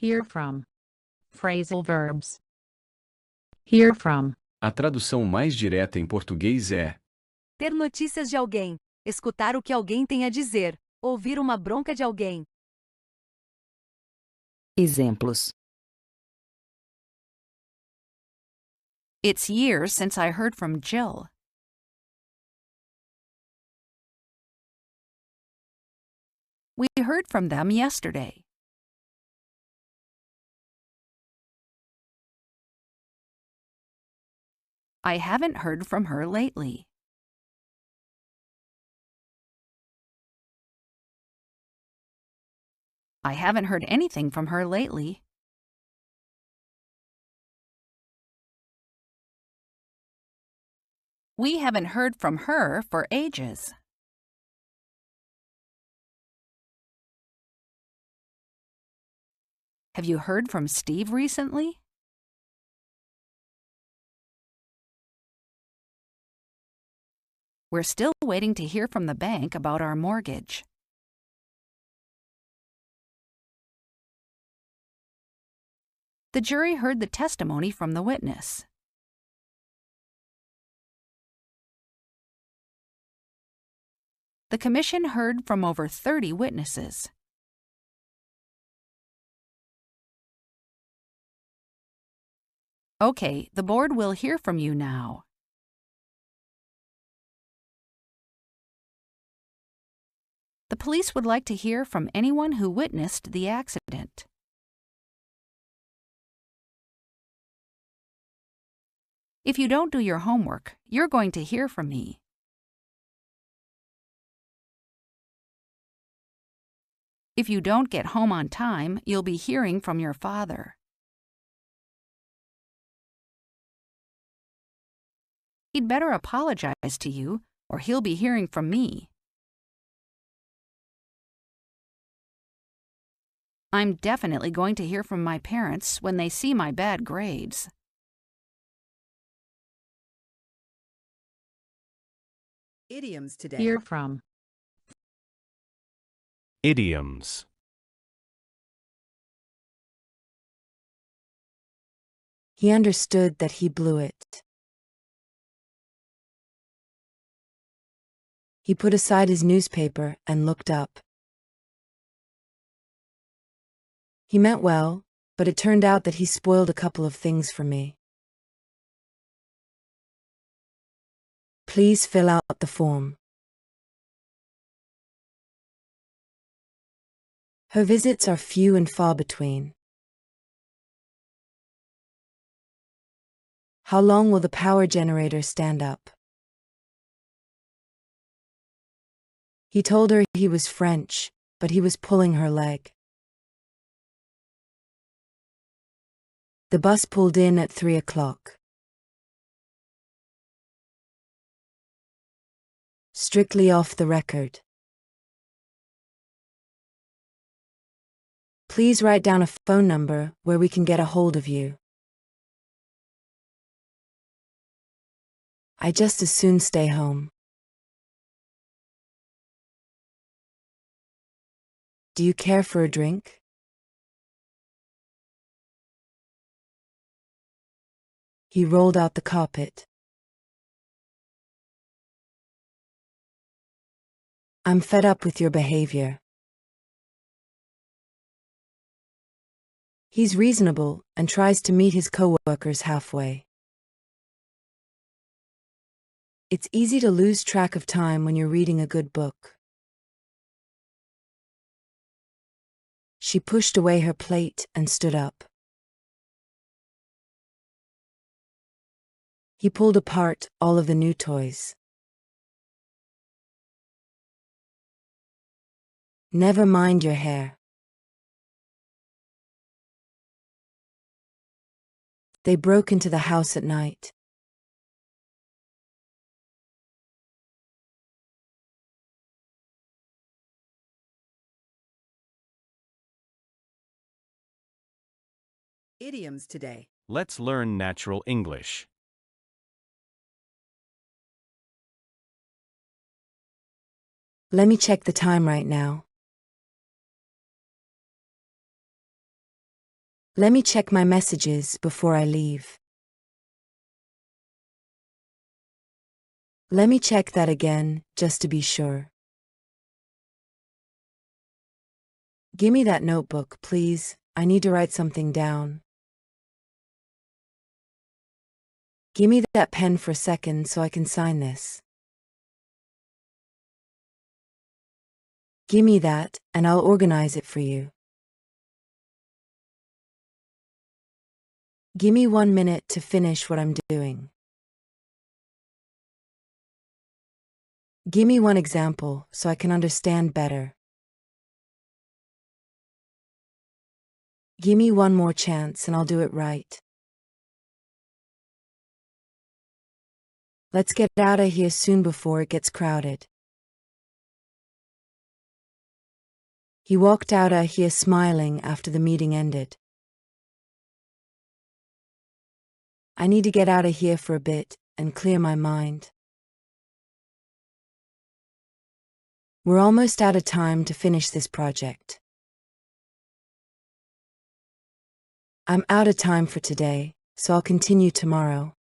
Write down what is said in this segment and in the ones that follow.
Hear from. Phrasal verbs. Hear from. A tradução mais direta em português é: Ter notícias de alguém, escutar o que alguém tem a dizer, ouvir uma bronca de alguém. Exemplos. It's years since I heard from Jill. We heard from them yesterday. I haven't heard from her lately. I haven't heard anything from her lately. We haven't heard from her for ages. Have you heard from Steve recently? We're still waiting to hear from the bank about our mortgage. The jury heard the testimony from the witness. The commission heard from over 30 witnesses. Okay, the board will hear from you now. The police would like to hear from anyone who witnessed the accident. If you don't do your homework, you're going to hear from me. If you don't get home on time, you'll be hearing from your father. He'd better apologize to you, or he'll be hearing from me. I'm definitely going to hear from my parents when they see my bad grades. Idioms today. Hear from. Idioms. He understood that he blew it. He put aside his newspaper and looked up. He meant well, but it turned out that he spoiled a couple of things for me. Please fill out the form. Her visits are few and far between. How long will the power generator stand up? He told her he was French, but he was pulling her leg. The bus pulled in at 3 o'clock. Strictly off the record. Please write down a phone number where we can get a hold of you. I just as soon stay home. Do you care for a drink? He rolled out the carpet. I'm fed up with your behavior. He's reasonable and tries to meet his coworkers halfway. It's easy to lose track of time when you're reading a good book. She pushed away her plate and stood up. He pulled apart all of the new toys. Never mind your hair. They broke into the house at night. Idioms today. Let's learn natural English. Let me check the time right now. Let me check my messages before I leave. Let me check that again, just to be sure. Gimme that notebook, please. I need to write something down. Gimme that pen for a second so I can sign this. Gimme that, and I'll organize it for you. Gimme 1 minute to finish what I'm doing. Gimme one example so I can understand better. Gimme one more chance and I'll do it right. Let's get out of here soon before it gets crowded. He walked out of here smiling after the meeting ended. I need to get out of here for a bit and clear my mind. We're almost out of time to finish this project. I'm out of time for today, so I'll continue tomorrow.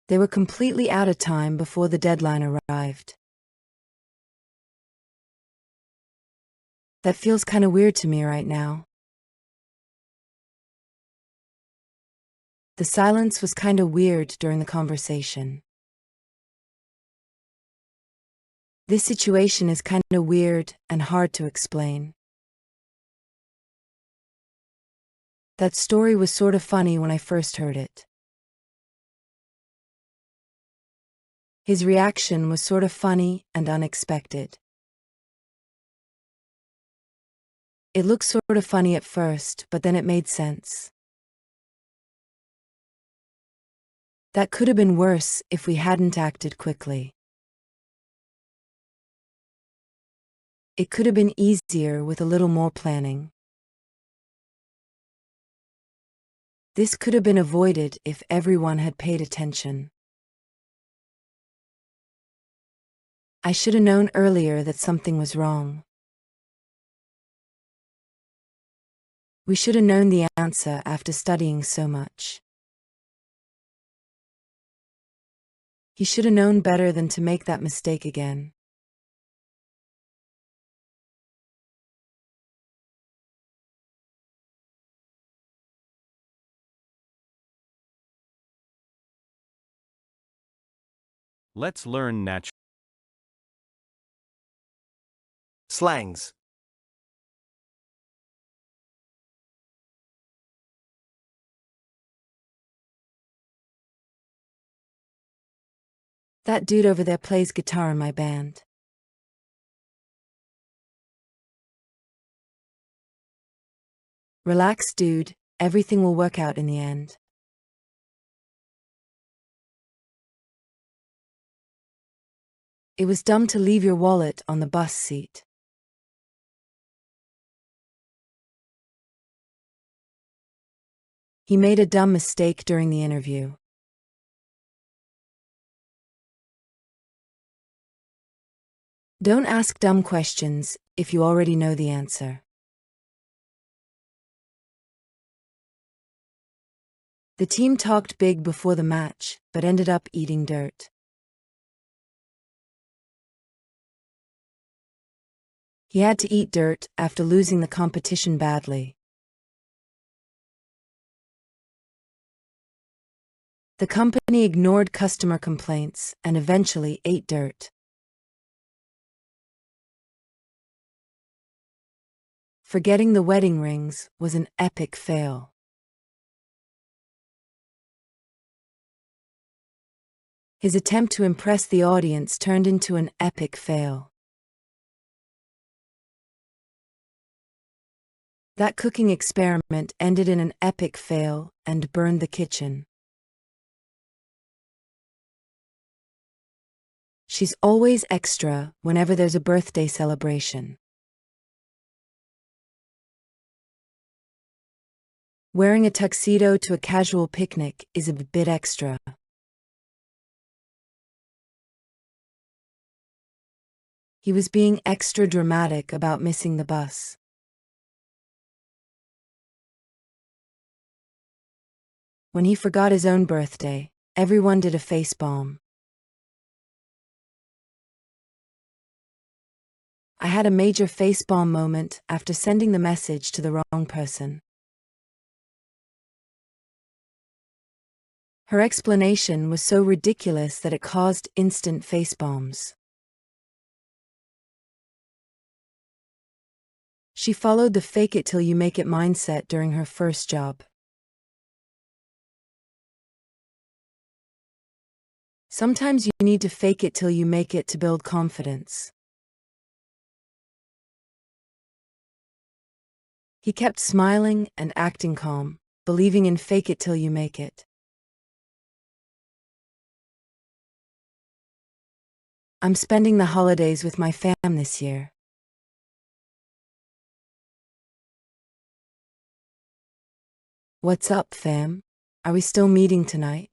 They were completely out of time before the deadline arrived. That feels kind of weird to me right now. The silence was kind of weird during the conversation. This situation is kind of weird and hard to explain. That story was sort of funny when I first heard it. His reaction was sort of funny and unexpected. It looked sort of funny at first, but then it made sense. That could have been worse if we hadn't acted quickly. It could have been easier with a little more planning. This could have been avoided if everyone had paid attention. I should have known earlier that something was wrong. We should have known the answer after studying so much. He should have known better than to make that mistake again. Let's learn natural. Slangs. That dude over there plays guitar in my band. Relax, dude. Everything will work out in the end. It was dumb to leave your wallet on the bus seat. He made a dumb mistake during the interview. Don't ask dumb questions if you already know the answer. The team talked big before the match, but ended up eating dirt. He had to eat dirt after losing the competition badly. The company ignored customer complaints and eventually ate dirt. Forgetting the wedding rings was an epic fail. His attempt to impress the audience turned into an epic fail. That cooking experiment ended in an epic fail and burned the kitchen. She's always extra whenever there's a birthday celebration. Wearing a tuxedo to a casual picnic is a bit extra. He was being extra dramatic about missing the bus. When he forgot his own birthday, everyone did a face bomb. I had a major face bomb moment after sending the message to the wrong person. Her explanation was so ridiculous that it caused instant face bombs. She followed the fake it till you make it mindset during her first job. Sometimes you need to fake it till you make it to build confidence. He kept smiling and acting calm, believing in fake it till you make it. I'm spending the holidays with my fam this year. What's up, fam? Are we still meeting tonight?